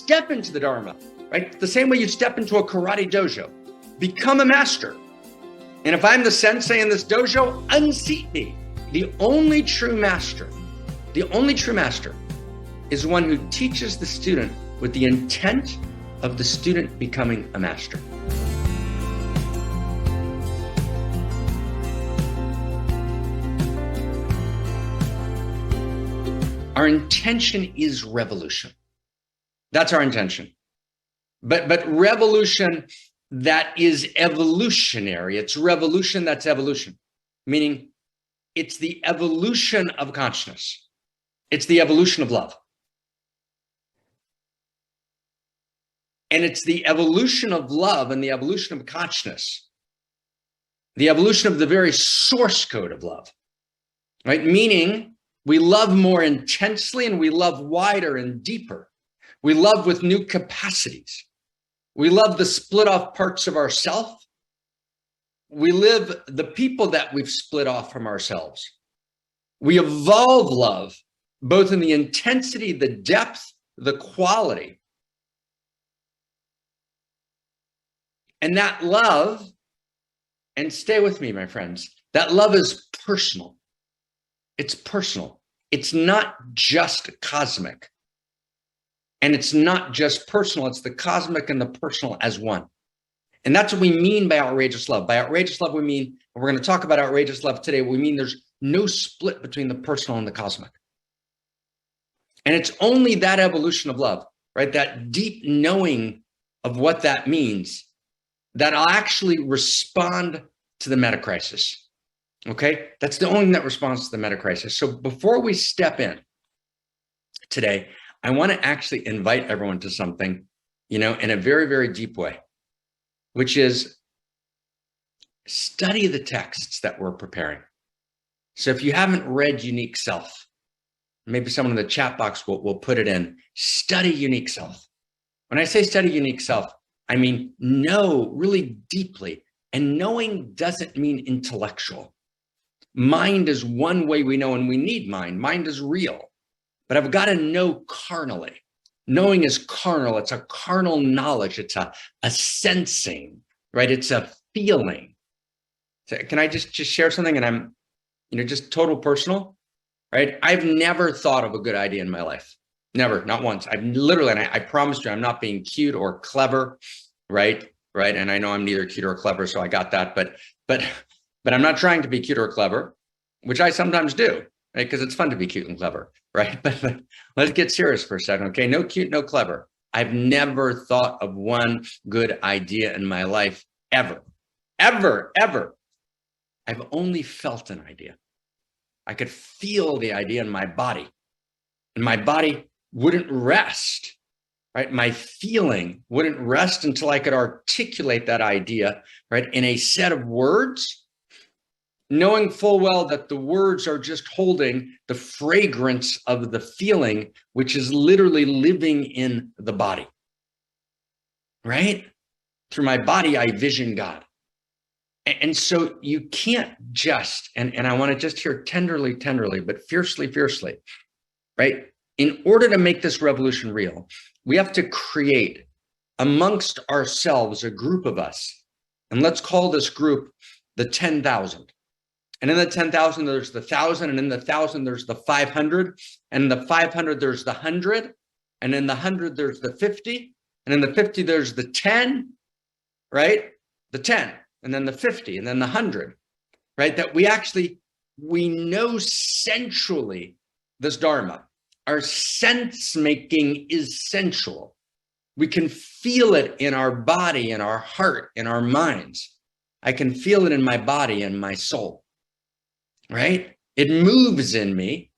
step into the Dharma, right? The same way you step into a karate dojo, become a master. And if I'm the sensei in this dojo, unseat me. The only true master is one who teaches the student with the intent of the student becoming a master. Our intention is revolution. That's our intention. But revolution that is evolutionary. It's revolution that's evolution, meaning it's the evolution of consciousness. It's the evolution of love. And it's the evolution of love and the evolution of consciousness, the evolution of the very source code of love, right? Meaning we love more intensely and we love wider and deeper. We love with new capacities. We love the split off parts of ourself. We live the people that we've split off from ourselves. We evolve love, both in the intensity, the depth, the quality. And that love, and stay with me, my friends, that love is personal. It's personal. It's not just cosmic. And it's not just personal, it's the cosmic and the personal as one. And that's what we mean by outrageous love. By outrageous love, we mean, and we're going to talk about outrageous love today, we mean there's no split between the personal and the cosmic. And it's only that evolution of love, right? That deep knowing of what that means, that I'll actually respond to the meta crisis. Okay, that's the only thing that responds to the meta crisis. So before we step in today, I want to actually invite everyone to something, in a very, very deep way, which is study the texts that we're preparing. So if you haven't read Unique Self, maybe someone in the chat box will put it in, study Unique Self. When I say study Unique Self, I mean know really deeply, and knowing doesn't mean intellectual. Mind is one way we know, and we need mind. Mind is real, but I've got to know carnally. Knowing is carnal. It's a carnal knowledge. It's a sensing, right? It's a feeling. So can I just share something? And I'm, just total personal, right? I've never thought of a good idea in my life. Never, not once. I've literally, and I promise you, I'm not being cute or clever, right? Right. And I know I'm neither cute or clever, so I got that. But I'm not trying to be cute or clever, which I sometimes do, right? Because it's fun to be cute and clever, right? But let's get serious for a second, okay? No cute, no clever. I've never thought of one good idea in my life, ever. I've only felt an idea. I could feel the idea in my body, and my body wouldn't rest, right? My feeling wouldn't rest until I could articulate that idea, right, in a set of words, knowing full well that the words are just holding the fragrance of the feeling, which is literally living in the body, right? Through my body, I vision God. And so you can't just, and I want to just hear tenderly, but fiercely, right? In order to make this revolution real, we have to create amongst ourselves a group of us. And let's call this group the 10,000. And in the 10,000, there's the 1,000. And in the 1,000, there's the 500. And in the 500, there's the 100. And in the 100, there's the 50. And in the 50, there's the 10, right? The 10. And then the 50. And then the 100, right? That we know sensually this Dharma. Our sense making is sensual. We can feel it in our body, in our heart, in our minds. I can feel it in my body and my soul, right? It moves in me.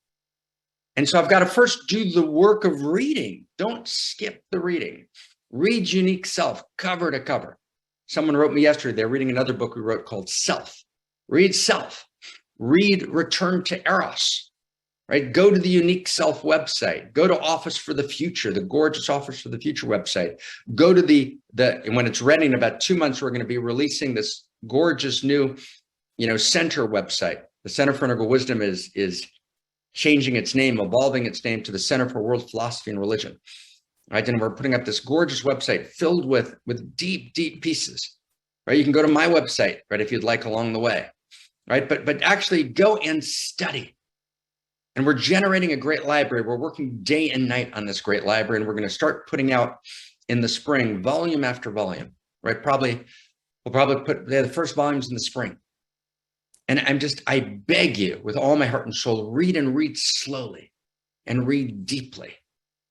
And so I've got to first do the work of reading. Don't skip the reading. Read Unique Self, cover to cover. Someone wrote me yesterday, they're reading another book we wrote called Self. Read Self. Read Return to Eros, right? Go to the Unique Self website. Go to Office for the Future, the gorgeous Office for the Future website. Go to and when it's ready in about 2 months, we're going to be releasing this gorgeous new, center website. The Center for Integral Wisdom is changing its name, evolving its name to the Center for World Philosophy and Religion. right? And we're putting up this gorgeous website filled with deep, deep pieces, right? You can go to my website, right, if you'd like along the way, right? But actually go and study. And we're generating a great library. We're working day and night on this great library, and we're going to start putting out in the spring, volume after volume, right? We'll probably put the first volumes in the spring. And I beg you with all my heart and soul, read and read slowly and read deeply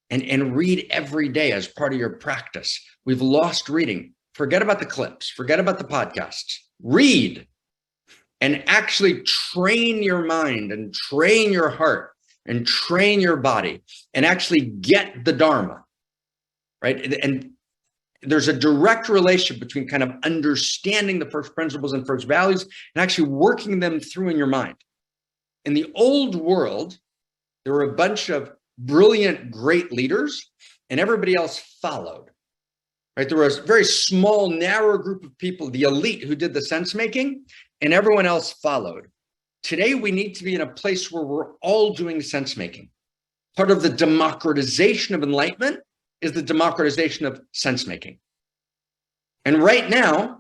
and read every day as part of your practice. We've lost reading. Forget about the clips, forget about the podcasts. Read and actually train your mind and train your heart and train your body and actually get the Dharma, right? And there's a direct relationship between kind of understanding the first principles and first values and actually working them through in your mind. In the old world, there were a bunch of brilliant, great leaders, and everybody else followed. Right? There was a very small, narrow group of people, the elite, who did the sense making, and everyone else followed. Today, we need to be in a place where we're all doing sense making. Part of the democratization of enlightenment is the democratization of sense making. And right now,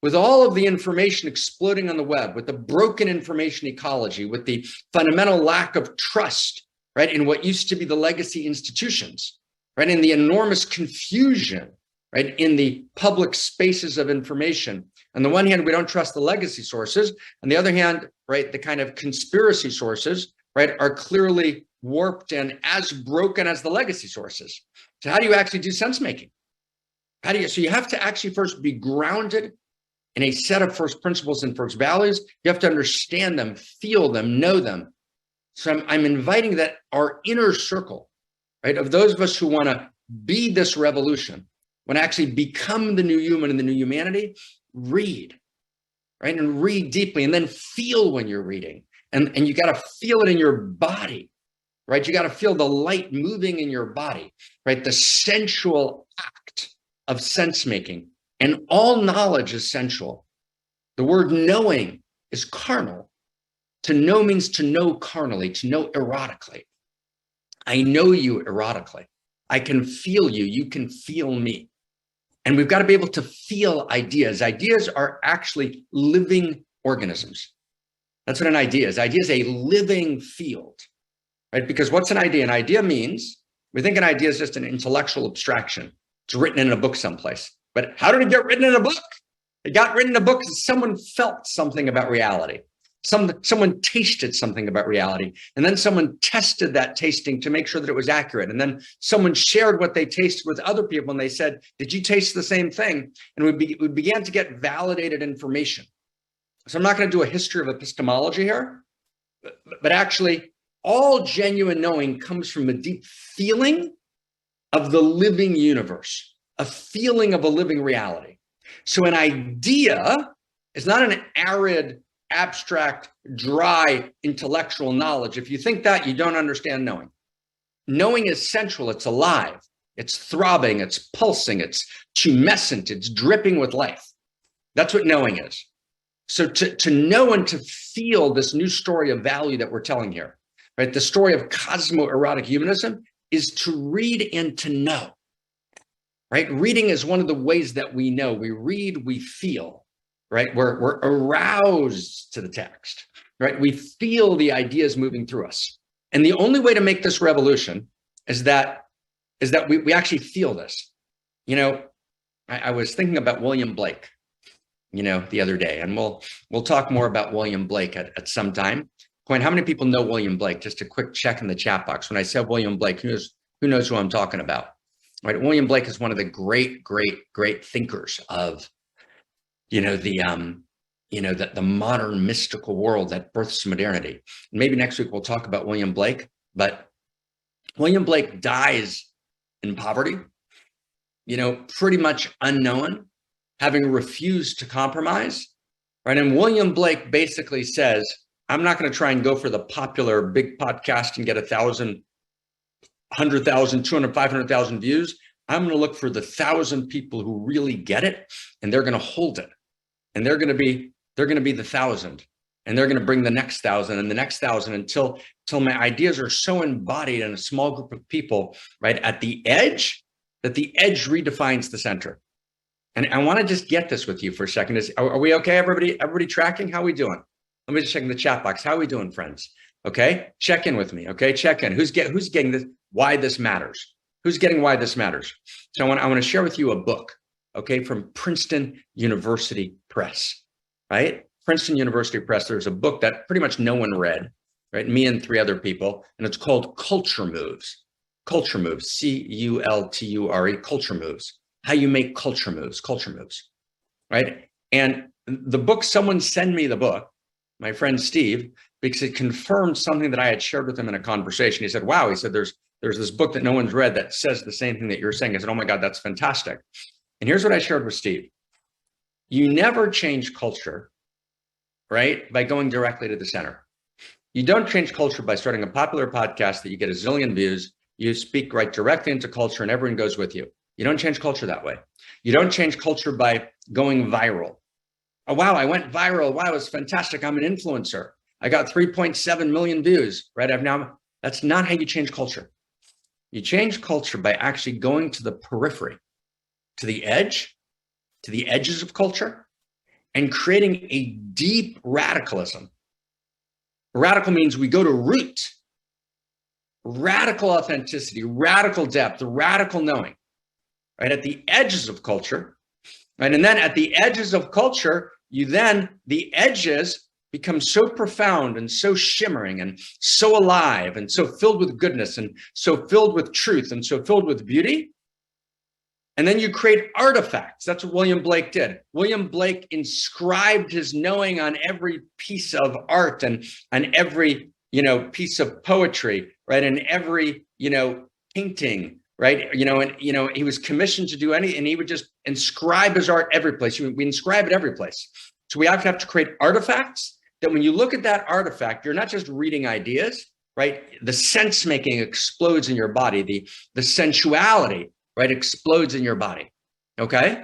with all of the information exploding on the web, with the broken information ecology, with the fundamental lack of trust, right, in what used to be the legacy institutions, right, in the enormous confusion, right, in the public spaces of information. On the one hand, we don't trust the legacy sources. On the other hand, right, the kind of conspiracy sources, right, are clearly warped and as broken as the legacy sources. So how do you actually do sense making? So you have to actually first be grounded in a set of first principles and first values. You have to understand them, feel them, know them. So I'm inviting that our inner circle, right, of those of us who want to be this revolution, want to actually become the new human and the new humanity, read, right? And read deeply and then feel when you're reading. And you got to feel it in your body, right? You got to feel the light moving in your body, right? The sensual act of sense making. And all knowledge is sensual. The word knowing is carnal. To know means to know carnally, to know erotically. I know you erotically. I can feel you. You can feel me. And we've got to be able to feel ideas. Ideas are actually living organisms. That's what an idea is. Idea is a living field, right? Because what's an idea? An idea means, we think an idea is just an intellectual abstraction. It's written in a book someplace. But how did it get written in a book? It got written in a book because someone felt something about reality. Someone tasted something about reality. And then someone tested that tasting to make sure that it was accurate. And then someone shared what they tasted with other people. And they said, did you taste the same thing? And we began to get validated information. So I'm not going to do a history of epistemology here, but actually all genuine knowing comes from a deep feeling of the living universe, a feeling of a living reality. So an idea is not an arid, abstract, dry, intellectual knowledge. If you think that, you don't understand knowing. Knowing is sensual, it's alive, it's throbbing, it's pulsing, it's tumescent, it's dripping with life. That's what knowing is. So to know and to feel this new story of value that we're telling here, right? The story of cosmo-erotic humanism is to read and to know, right? Reading is one of the ways that we know. We read, we feel, right? We're aroused to the text, right? We feel the ideas moving through us. And the only way to make this revolution is that we actually feel this. You know, I was thinking about William Blake, you know, the other day, and we'll talk more about William Blake at some time. Point, how many people know William Blake? Just a quick check in the chat box. When I said William Blake, who knows who I'm talking about? Right? William Blake is one of the great thinkers of, the modern mystical world that births modernity. Maybe next week we'll talk about William Blake, but William Blake dies in poverty, pretty much unknown, having refused to compromise, right? And William Blake basically says, I'm not going to try and go for the popular big podcast and get 1,000, 100,000, 200, 500,000 views. I'm going to look for the 1,000 people who really get it, and they're going to hold it. And they're going to be the 1,000, and they're going to bring the next 1,000 and the next 1,000 until my ideas are so embodied in a small group of people, right? At the edge, that the edge redefines the center. And I want to just get this with you for a second. Are we okay, everybody? Everybody tracking? How are we doing? Let me just check in the chat box. How are we doing, friends? Okay, check in with me. Okay, check in. Who's getting this? Why this matters? Who's getting why this matters? So I want to share with you a book, okay, from Princeton University Press, right? Princeton University Press. There's a book that pretty much no one read, right? Me and 3 other people, and it's called Culture Moves. Culture Moves, C-U-L-T-U-R-E, Culture Moves. How you make culture moves, right? And the book, someone sent me the book, my friend Steve, because it confirmed something that I had shared with him in a conversation. He said, wow, he said, there's this book that no one's read that says the same thing that you're saying. I said, oh my God, that's fantastic. And here's what I shared with Steve. You never change culture, right, by going directly to the center. You don't change culture by starting a popular podcast that you get a zillion views. You speak right directly into culture and everyone goes with you. You don't change culture that way. You don't change culture by going viral. Oh, wow, I went viral. Wow, it's fantastic. I'm an influencer. I got 3.7 million views, right? That's not how you change culture. You change culture by actually going to the periphery, to the edges of culture, and creating a deep radicalism. Radical means we go to root, radical authenticity, radical depth, radical knowing. Right at the edges of culture, right? And then at the edges of culture, the edges become so profound and so shimmering and so alive and so filled with goodness and so filled with truth and so filled with beauty. And then you create artifacts. That's what William Blake did. William Blake inscribed his knowing on every piece of art and on every, piece of poetry, right? And every, painting, right? He was commissioned to do anything, and he would just inscribe his art every place. We inscribe it every place. So we have to create artifacts that when you look at that artifact, you're not just reading ideas, right? The sense making explodes in your body. The sensuality, right, explodes in your body. Okay,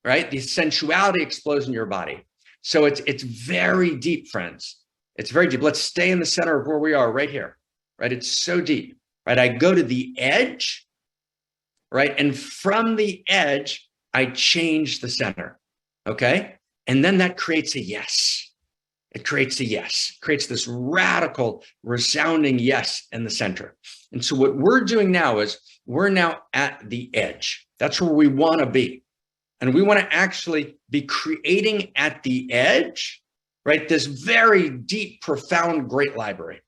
right? The sensuality explodes in your body. So it's very deep, friends. It's very deep. Let's stay in the center of where we are right here, right? It's so deep, right? I go to the edge. Right. And from the edge, I change the center. Okay. And then that creates a yes. It creates a yes, creates this radical, resounding yes in the center. And so what we're doing now is we're now at the edge. That's where we want to be. And we want to actually be creating at the edge, right, this very deep, profound, great library.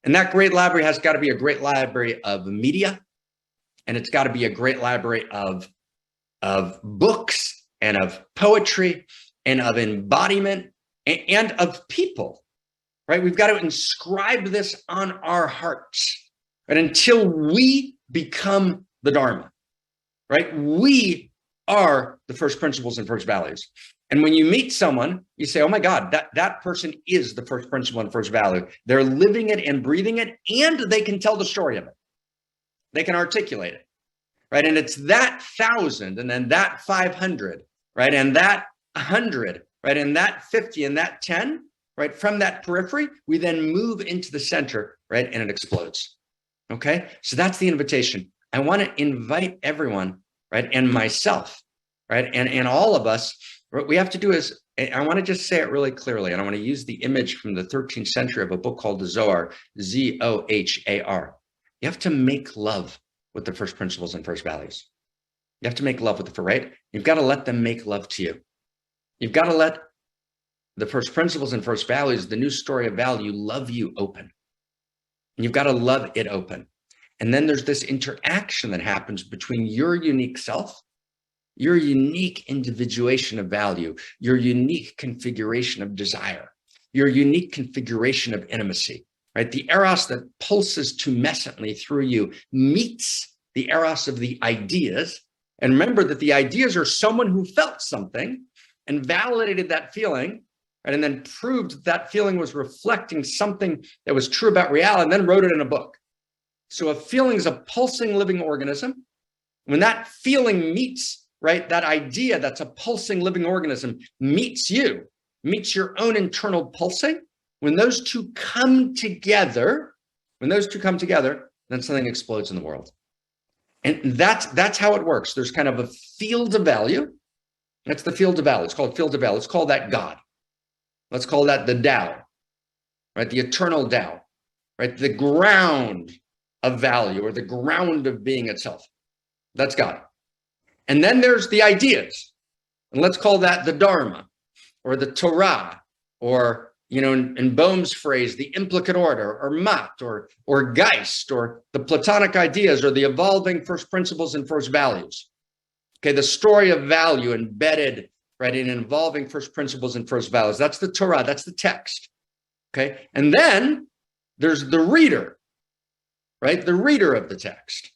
And that great library has got to be a great library of media. And it's got to be a great library of books and of poetry and of embodiment and of people, right? We've got to inscribe this on our hearts, right? Until we become the Dharma, right? We are the first principles and first values. And when you meet someone, you say, oh my God, that person is the first principle and first value. They're living it and breathing it, and they can tell the story of it. They can articulate it, right? And it's that 1,000 and then that 500, right? And that 100, right? And that 50 and that 10, right? From that periphery, we then move into the center, right? And it explodes, okay? So that's the invitation. I want to invite everyone, right? And myself, right? And all of us, what we have to do is, I want to just say it really clearly, and I want to use the image from the 13th century of a book called the Zohar, Z-O-H-A-R. You have to make love with the first principles and first values. You have to make love with the, right? You've got to let them make love to you. You've got to let the first principles and first values, the new story of value, love you open. And you've got to love it open. And then there's this interaction that happens between your unique self, your unique individuation of value, your unique configuration of desire, your unique configuration of intimacy. Right? The eros that pulses tumescently through you meets the eros of the ideas. And remember that the ideas are someone who felt something and validated that feeling, right? And then proved that feeling was reflecting something that was true about reality, and then wrote it in a book. So a feeling is a pulsing living organism. When that feeling meets, right, that idea that's a pulsing living organism meets you, meets your own internal pulsing, when those two come together, then something explodes in the world. And that's how it works. There's kind of a field of value. That's the field of value. It's called field of value. Let's call that God. Let's call that the Tao, right? The eternal Tao, right? The ground of value, or the ground of being itself. That's God. And then there's the ideas. And let's call that the Dharma, or the Torah, or, in Bohm's phrase, the implicate order, or Mat, or Geist, or the Platonic ideas, or the evolving first principles and first values. Okay, the story of value embedded, right, in evolving first principles and first values. That's the Torah, that's the text. Okay, and then there's the reader, right? The reader of the text.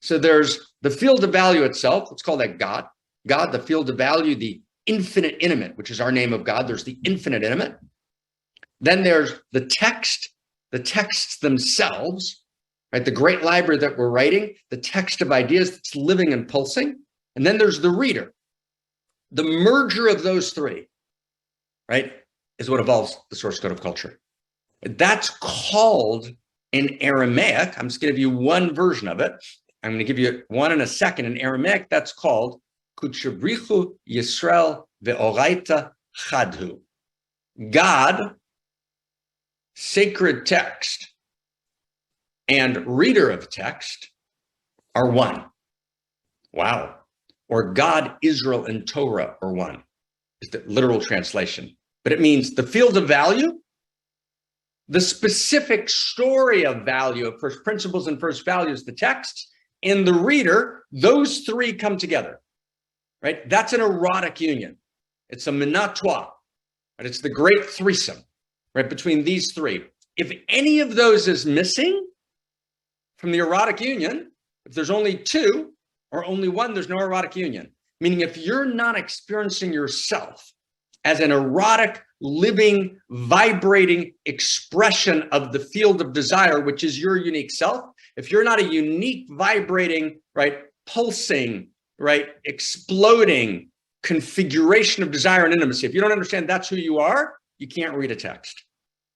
So there's the field of value itself. Let's call that God. God, the field of value, the infinite intimate, which is our name of God. There's the infinite intimate. Then there's the text, the texts themselves, right? The great library that we're writing, the text of ideas that's living and pulsing. And then there's the reader. The merger of those three, right, is what evolves the source code of culture. That's called in Aramaic. I'm just going to give you one version of it. I'm going to give you one in a second. In Aramaic, that's called Kutshabrichu Yisrael Ve'oraita Chadhu. God, sacred text, and reader of text are one. Wow. Or God, Israel, and Torah are one. It's the literal translation. But it means the field of value, the specific story of value of first principles and first values, the text, and the reader, those three come together, right? That's an erotic union. It's a menage trois, right? It's the great threesome, right, between these three. If any of those is missing from the erotic union, if there's only two or only one, there's no erotic union. Meaning if you're not experiencing yourself as an erotic, living, vibrating expression of the field of desire, which is your unique self, if you're not a unique, vibrating, right, pulsing, right, exploding configuration of desire and intimacy, if you don't understand that's who you are, you can't read a text.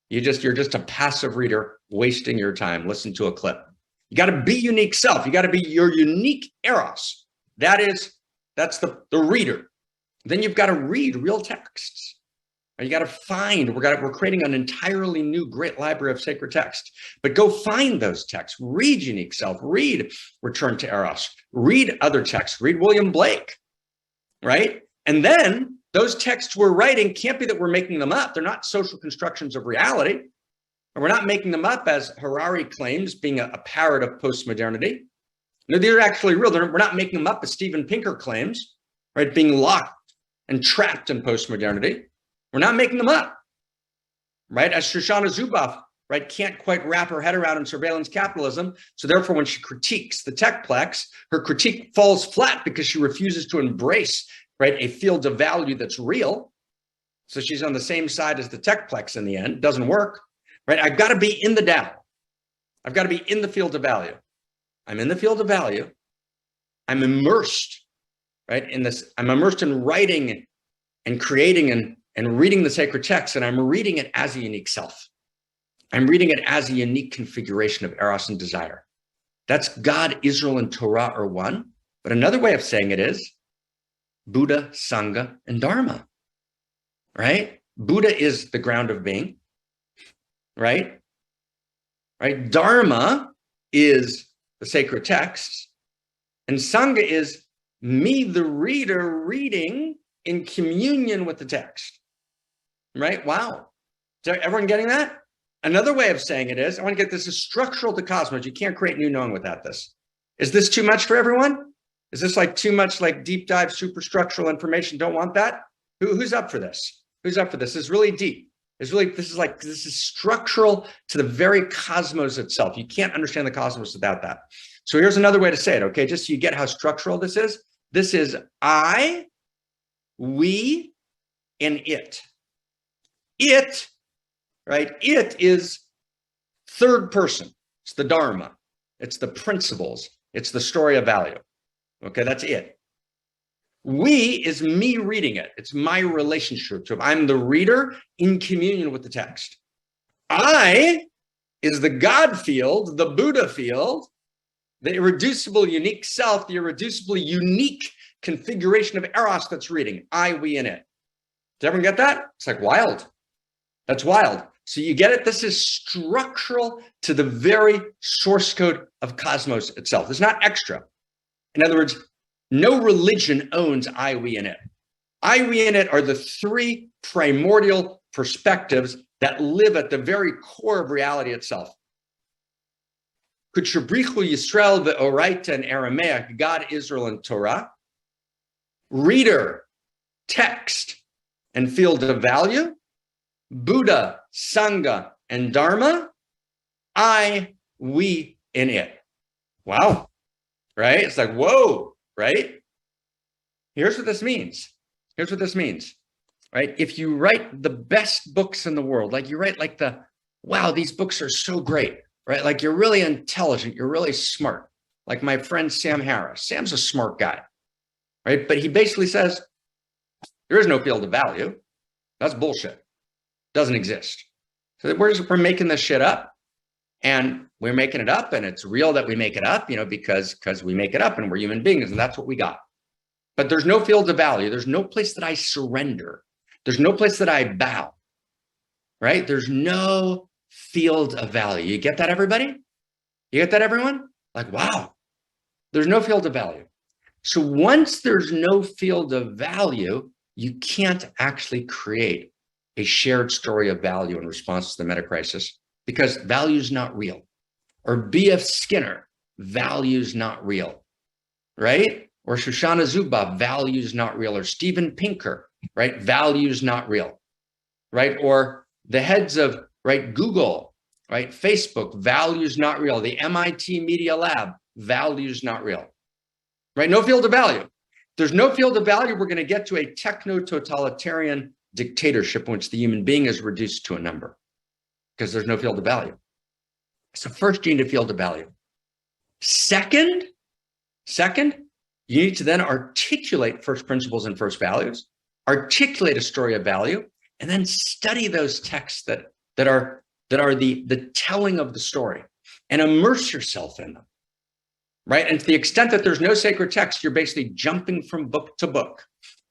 You're just a passive reader wasting your time. Listen to a clip. You got to be unique self. You got to be your unique eros. That's the reader. Then you've got to read real texts. You got to find, we're creating an entirely new great library of sacred text. But go find those texts, read Unique Self, read Return to Eros, read other texts, read William Blake, right? And then those texts we're writing can't be that we're making them up. They're not social constructions of reality. And we're not making them up as Harari claims, being a parrot of postmodernity. No, they're actually real. We're not making them up as Steven Pinker claims, right? Being locked and trapped in postmodernity. We're not making them up, right? As Shoshana Zuboff, right, can't quite wrap her head around in surveillance capitalism. So therefore, when she critiques the techplex, her critique falls flat because she refuses to embrace, right, a field of value that's real. So she's on the same side as the techplex in the end. Doesn't work, right? I've got to be in the Tao. I've got to be in the field of value. I'm in the field of value. I'm immersed, right, in this. I'm immersed in writing and creating and reading the sacred text, and I'm reading it as a unique self. I'm reading it as a unique configuration of eros and desire. That's God, Israel, and Torah are one. But another way of saying it is Buddha, Sangha, and Dharma, right? Buddha is the ground of being, right? Right? Dharma is the sacred texts, and Sangha is me, the reader, reading in communion with the text. Right? Wow. Is everyone getting that? Another way of saying it is, I want to get this is structural to cosmos. You can't create new knowing without this. Is this too much for everyone? Is this like too much like deep dive superstructural information? Don't want that? Who's up for this? Who's up for this? It's really deep. This is structural to the very cosmos itself. You can't understand the cosmos without that. So here's another way to say it, okay? Just so you get how structural this is. This is I, we, and it. It, right? It is third person. It's the Dharma. It's the principles. It's the story of value. Okay, that's it. We is me reading it. It's my relationship to it. I'm the reader in communion with the text. I is the God field, the Buddha field, The irreducible unique self, the irreducibly unique configuration of eros that's reading, I, we, in it. Does everyone get that? It's like wild. That's wild. So you get it? This is structural to the very source code of cosmos itself. It's not extra. In other words, no religion owns I, we, and it. I, we, and it are the three primordial perspectives that live at the very core of reality itself. Kutshabrichu Yisrael ve'oraita in Aramaic, God, Israel, and Torah. Reader, text, and field of value. Buddha, Sangha, and Dharma. I, we, in it. Wow. Right? It's like, whoa, right? Here's what this means. Here's what this means, right? If you write the best books in the world, like you write like wow, these books are so great, right? Like you're really intelligent, you're really smart. Like my friend Sam Harris. Sam's a smart guy, right? But he basically says, there is no field of value. That's bullshit. Doesn't exist. So we're making this shit up. And we're making it up, and it's real that we make it up, because we make it up and we're human beings, and that's what we got. But there's no field of value. There's no place that I surrender. There's no place that I bow, right? There's no field of value. You get that, everybody? You get that, everyone? Like, wow, there's no field of value. So once there's no field of value, you can't actually create a shared story of value in response to the meta crisis. Because value's not real. Or B.F. Skinner, value's not real, right? Or Shoshana Zuboff, value's not real. Or Steven Pinker, right? Value's not real, right? Or the heads of, right, Google, right, Facebook, value's not real. The MIT Media Lab, value's not real, right? No field of value. There's no field of value. We're going to get to a techno-totalitarian dictatorship in which the human being is reduced to a number. Because there's no field of value. So first, you need a field of value. Second, you need to then articulate first principles and first values, articulate a story of value, and then study those texts that are the telling of the story, and immerse yourself in them, right? And to the extent that there's no sacred text, you're basically jumping from book to book,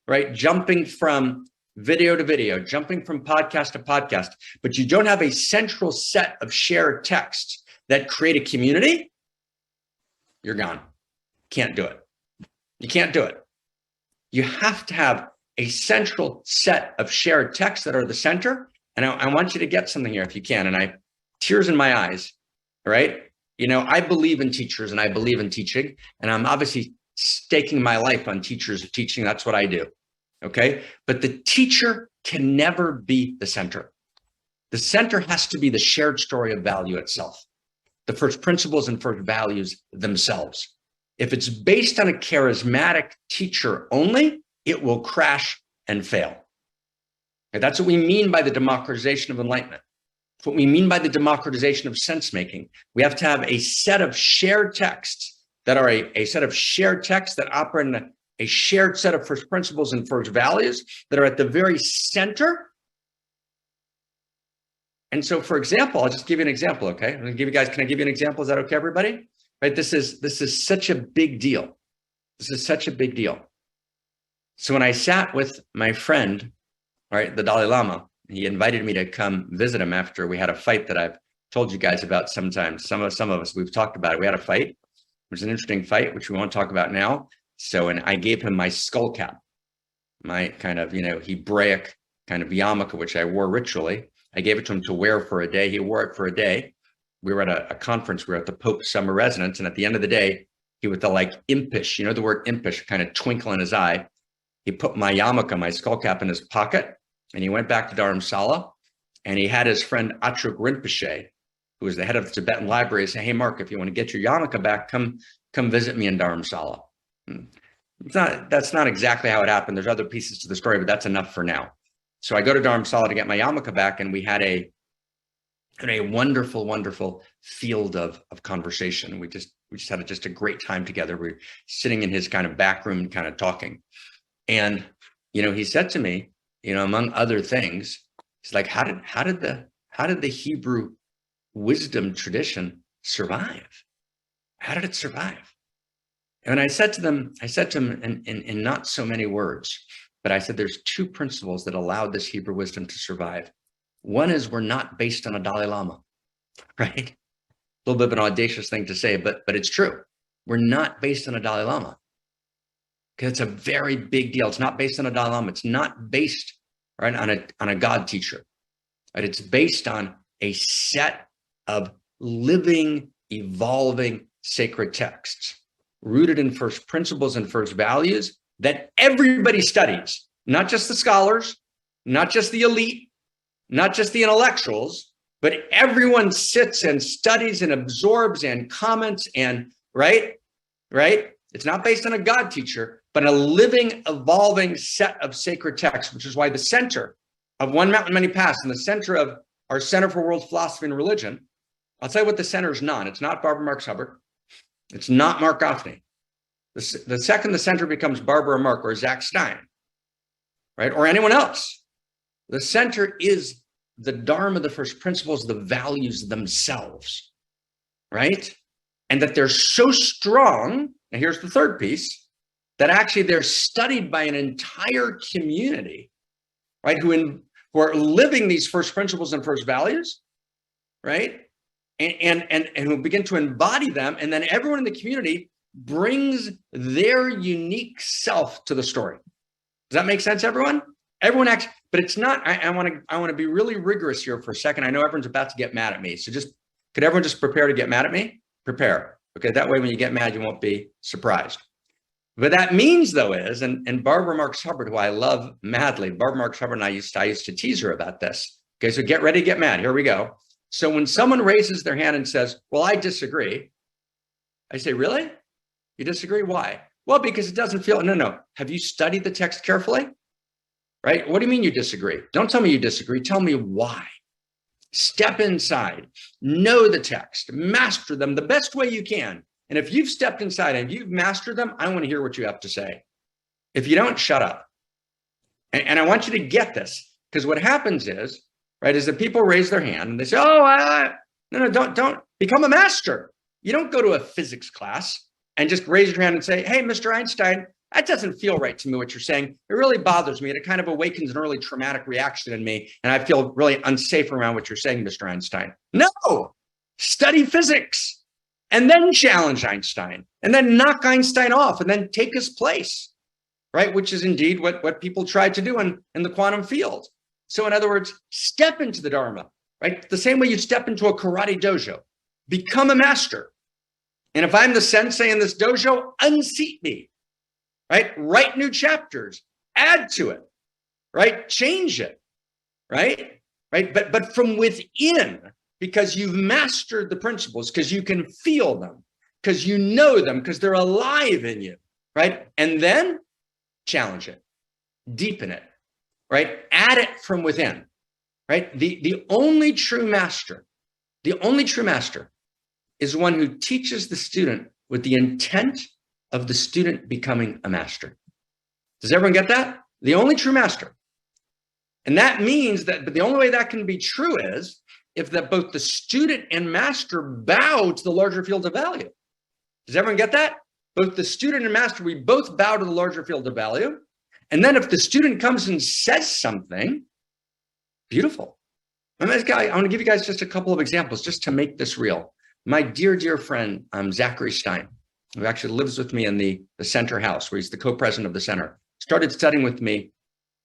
right? Jumping from video to video, jumping from podcast to podcast, but you don't have a central set of shared texts that create a community, you're gone. Can't do it. You can't do it. You have to have a central set of shared texts that are the center. And I want you to get something here if you can. And tears in my eyes, right? I believe in teachers and I believe in teaching, and I'm obviously staking my life on teachers teaching. That's what I do. Okay. But the teacher can never be the center. The center has to be the shared story of value itself, the first principles and first values themselves. If it's based on a charismatic teacher only, it will crash and fail. Okay, that's what we mean by the democratization of enlightenment. That's what we mean by the democratization of sense making. We have to have a set of shared texts that are a set of shared texts that operate in a shared set of first principles and first values that are at the very center. And so, for example, I'll just give you an example, okay? I'm gonna give you guys, can I give you an example? Is that okay, everybody? Right, this is such a big deal. This is such a big deal. So when I sat with my friend, right, the Dalai Lama, he invited me to come visit him after we had a fight that I've told you guys about sometimes. Some of us, we've talked about it. We had a fight. It was an interesting fight, which we won't talk about now. So, and I gave him my skull cap, my kind of, Hebraic kind of yarmulke, which I wore ritually. I gave it to him to wear for a day. He wore it for a day. We were at a conference. We were at the Pope's summer residence. And at the end of the day, he with the impish, the word impish, kind of twinkle in his eye. He put my yarmulke, my skull cap, in his pocket, and he went back to Dharamsala, and he had his friend Atruk Rinpoche, who was the head of the Tibetan library, say, "Hey, Marc, if you want to get your yarmulke back, come visit me in Dharamsala." That's not exactly how it happened. There's other pieces to the story, but that's enough for now. So I go to Dharamsala to get my yarmulke back, and we had a wonderful, wonderful field of conversation. We just had just a great time together. We were sitting in his kind of back room, kind of talking. And, he said to me, among other things, he's like, how did the Hebrew wisdom tradition survive? How did it survive? And I said to them in not so many words, but I said, there's two principles that allowed this Hebrew wisdom to survive. One is we're not based on a Dalai Lama, right? A little bit of an audacious thing to say, but it's true. We're not based on a Dalai Lama because it's a very big deal. It's not based on a Dalai Lama. It's not based, right, on a God teacher. Right? It's based on a set of living, evolving sacred texts rooted in first principles and first values that everybody studies, not just the scholars, not just the elite, not just the intellectuals, but everyone sits and studies and absorbs and comments and, right? It's not based on a God teacher, but a living, evolving set of sacred texts, which is why the center of One Mountain, Many Paths and the center of our Center for World Philosophy and Religion, I'll tell you what the center is not. It's not Barbara Marx Hubbard. It's not Marc Gafni. The second the center becomes Barbara Mark or Zach Stein, right? Or anyone else, the center is the Dharma, the first principles, the values themselves, right? And that they're so strong, and here's the third piece, that actually they're studied by an entire community, right? Who are living these first principles and first values, right? And who begin to embody them. And then everyone in the community brings their unique self to the story. Does that make sense, everyone? Everyone acts, but it's not, I want to be really rigorous here for a second. I know everyone's about to get mad at me. So could everyone just prepare to get mad at me? Prepare. Okay, that way when you get mad, you won't be surprised. What that means though is, and Barbara Marx Hubbard, who I love madly, Barbara Marx Hubbard and I used to tease her about this. Okay, so get ready to get mad. Here we go. So when someone raises their hand and says, well, I disagree, I say, really? You disagree? Why? Well, because it doesn't feel, no. Have you studied the text carefully? Right? What do you mean you disagree? Don't tell me you disagree. Tell me why. Step inside, know the text, master them the best way you can. And if you've stepped inside and you've mastered them, I want to hear what you have to say. If you don't, shut up. And I want you to get this, because what happens is, right, is that people raise their hand and they say, oh, no, don't become a master. You don't go to a physics class and just raise your hand and say, hey, Mr. Einstein, that doesn't feel right to me, what you're saying. It really bothers me. And it kind of awakens an early traumatic reaction in me. And I feel really unsafe around what you're saying, Mr. Einstein. No, study physics and then challenge Einstein and then knock Einstein off and then take his place, right? Which is indeed what people tried to do in the quantum field. So in other words, step into the Dharma, right? The same way you step into a karate dojo, become a master. And if I'm the sensei in this dojo, unseat me. Right? Write new chapters, add to it, right? Change it, right? But from within, because you've mastered the principles, because you can feel them, because you know them, because they're alive in you, right? And then challenge it, deepen it, right? Add it from within, right? The only true master is one who teaches the student with the intent of the student becoming a master. Does everyone get that? The only true master. And that means that, but the only way that can be true is if that both the student and master bow to the larger field of value. Does everyone get that? Both the student and master, we both bow to the larger field of value. And then if the student comes and says something, beautiful. I want to give you guys just a couple of examples just to make this real. My dear friend, Zachary Stein, who actually lives with me in the center house, where he's the co-president of the center, started studying with me,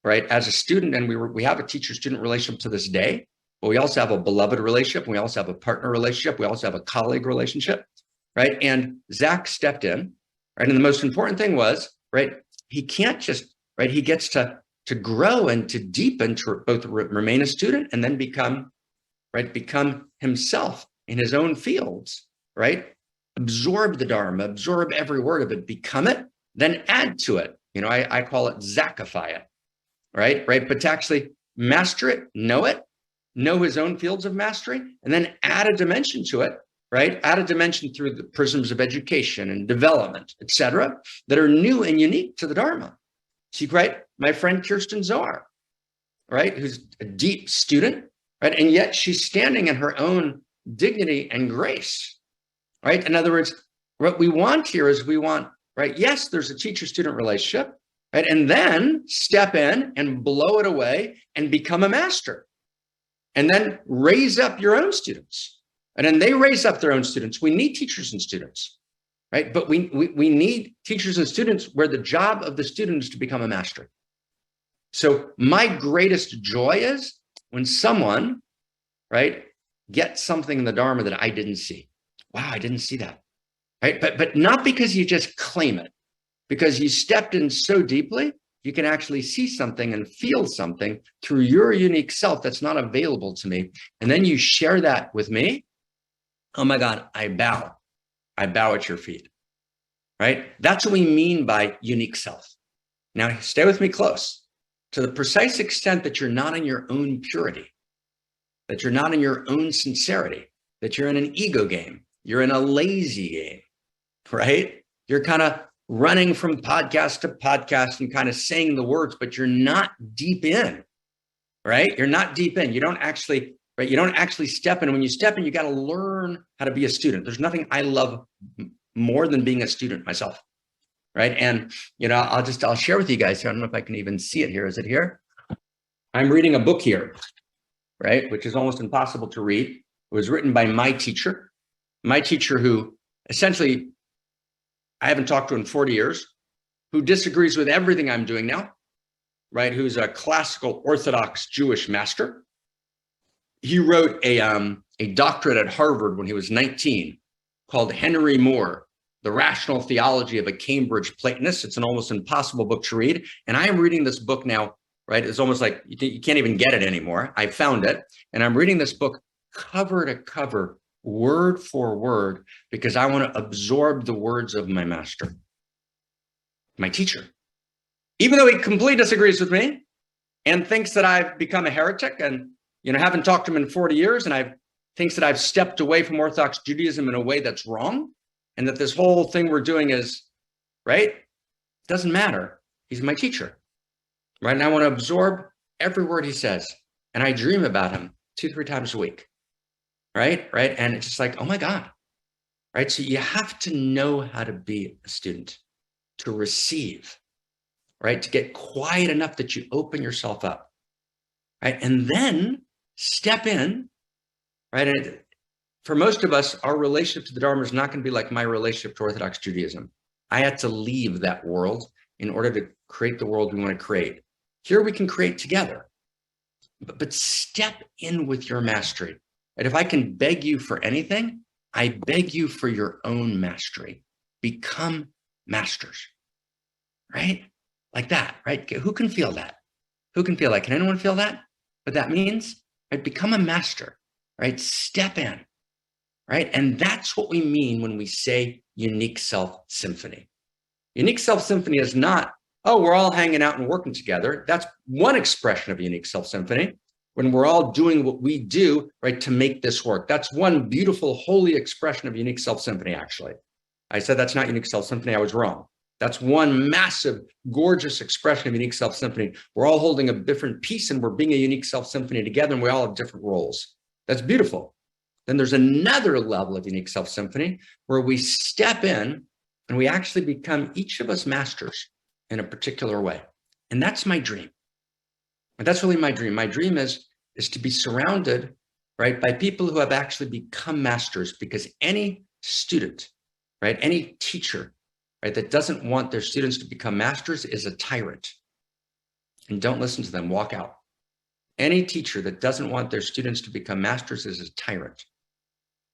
right, as a student. And we have a teacher-student relationship to this day, but we also have a beloved relationship. We also have a partner relationship. We also have a colleague relationship, right? And Zach stepped in, right? And the most important thing was, right, he can't just, right, he gets to grow and to deepen, to both remain a student and then become himself in his own fields, right? Absorb the Dharma, absorb every word of it, become it, then add to it. I call it Zachify it, right? But to actually master it, know his own fields of mastery, and then add a dimension to it, right? Add a dimension through the prisms of education and development, etc., that are new and unique to the Dharma. See, right? My friend Kirsten Zohar, right? Who's a deep student, right? And yet she's standing in her own dignity and grace. Right? In other words, What we want here is we want, right? Yes, there's a teacher-student relationship, right? And then step in and blow it away and become a master. And then raise up your own students. And then they raise up their own students. We need teachers and students, right? But we need teachers and students where the job of the student is to become a master. So my greatest joy is when someone, right, gets something in the Dharma that I didn't see. Wow, I didn't see that, right? But not because you just claim it, because you stepped in so deeply, you can actually see something and feel something through your unique self that's not available to me. And then you share that with me. Oh my God, I bow at your feet, right? That's what we mean by unique self. Now, stay with me close. To the precise extent that you're not in your own purity, that you're not in your own sincerity, that you're in an ego game, you're in a lazy game, right? You're kind of running from podcast to podcast and kind of saying the words, but you're not deep in, right? You're not deep in. You don't actually, right? You don't actually step in. When you step in, you got to learn how to be a student. There's nothing I love more than being a student myself. Right. And, I'll share with you guys here. I don't know if I can even see it here. Is it here? I'm reading a book here, right, which is almost impossible to read. It was written by my teacher who essentially I haven't talked to in 40 years, who disagrees with everything I'm doing now, right? Who's a classical Orthodox Jewish master. He wrote a doctorate at Harvard when he was 19 called Henry Moore, The Rational Theology of a Cambridge Platonist. It's an almost impossible book to read. And I am reading this book now, right? It's almost like you can't even get it anymore. I found it. And I'm reading this book cover to cover, word for word, because I want to absorb the words of my master, my teacher. Even though he completely disagrees with me and thinks that I've become a heretic and, haven't talked to him in 40 years and thinks that I've stepped away from Orthodox Judaism in a way that's wrong. And that this whole thing we're doing is, right? It doesn't matter. He's my teacher, right? And I want to absorb every word he says. And I dream about him 2-3 times a week, right? And it's just like, oh my God, right? So you have to know how to be a student, to receive, right? To get quiet enough that you open yourself up, right? And then step in, right? And for most of us, our relationship to the Dharma is not going to be like my relationship to Orthodox Judaism. I had to leave that world in order to create the world we want to create. Here we can create together, but step in with your mastery. And if I can beg you for anything, I beg you for your own mastery. Become masters, right? Like that, right? Who can feel that? Who can feel that? Can anyone feel that? What that means? Right? Become a master, right? Step in. Right? And that's what we mean when we say unique self symphony. Unique self symphony is not, oh, we're all hanging out and working together. That's one expression of unique self symphony, when we're all doing what we do, right, to make this work. That's one beautiful, holy expression of unique self symphony, actually. I said that's not unique self symphony. I was wrong. That's one massive, gorgeous expression of unique self symphony. We're all holding a different piece and we're being a unique self symphony together, and we all have different roles. That's beautiful. Then there's another level of unique self symphony where we step in and we actually become each of us masters in a particular way. And that's my dream. And that's really my dream. My dream is to be surrounded, right, by people who have actually become masters, because any student, right, any teacher, right, that doesn't want their students to become masters is a tyrant. And don't listen to them, walk out. Any teacher that doesn't want their students to become masters is a tyrant.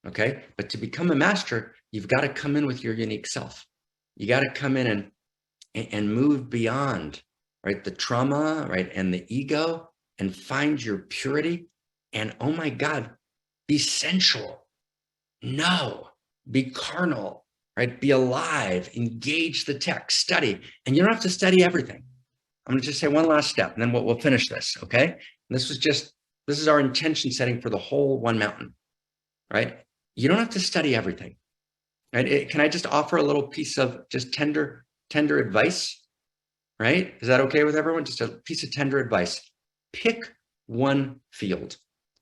Okay, but to become a master, you've got to come in with your unique self. You got to come in and move beyond, right, the trauma, right, and the ego, and find your purity. And oh my God, be sensual. No, be carnal, right? Be alive, engage the text, study. And you don't have to study everything. I'm going to just say one last step, and then we'll finish this. Okay, and this is our intention setting for the whole One Mountain, right? You don't have to study everything, right? Can I just offer a little piece of just tender advice, right? Is that okay with everyone? Just a piece of tender advice. Pick one field,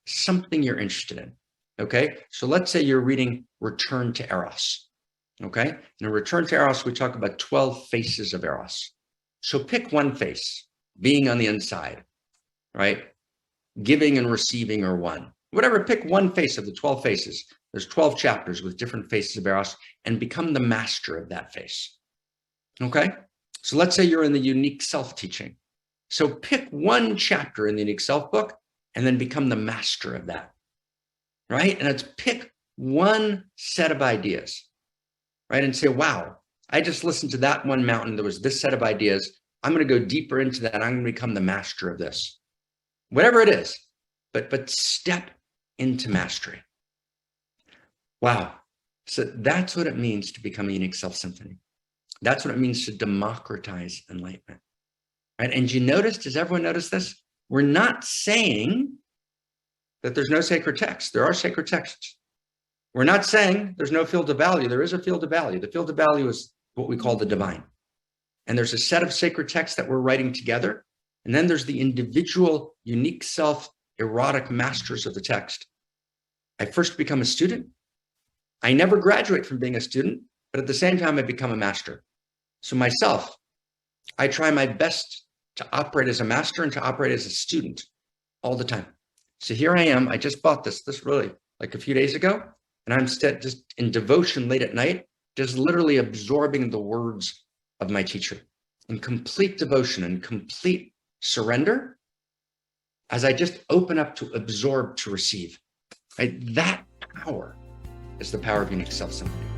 something you're interested in, okay? So let's say you're reading Return to Eros. Okay. In a return to Eros, we talk about 12 faces of Eros. So pick one face, being on the inside, right? Giving and receiving are one. Whatever, pick one face of the 12 faces. There's 12 chapters with different faces of Eros, and become the master of that face. Okay. So let's say you're in the Unique Self teaching. So pick one chapter in the Unique Self book and then become the master of that, right? And it's pick one set of ideas, right? And say, wow, I just listened to that one mountain. There was this set of ideas. I'm going to go deeper into that. I'm going to become the master of this, whatever it is, but step into mastery. Wow. So that's what it means to become a Unique Self Symphony. That's what it means to democratize enlightenment, right? And you noticed, does everyone notice this? We're not saying that there's no sacred text. There are sacred texts. We're not saying there's no field of value. There is a field of value. The field of value is what we call the divine. And there's a set of sacred texts that we're writing together. And then there's the individual, unique self, erotic masters of the text. I first become a student. I never graduate from being a student, but at the same time, I become a master. So myself, I try my best to operate as a master and to operate as a student all the time. So here I am. I just bought this really like a few days ago, and I'm just in devotion late at night, just literally absorbing the words of my teacher in complete devotion and complete surrender as I just open up to absorb, to receive. Right? That power is the power of Unique Self Symphony.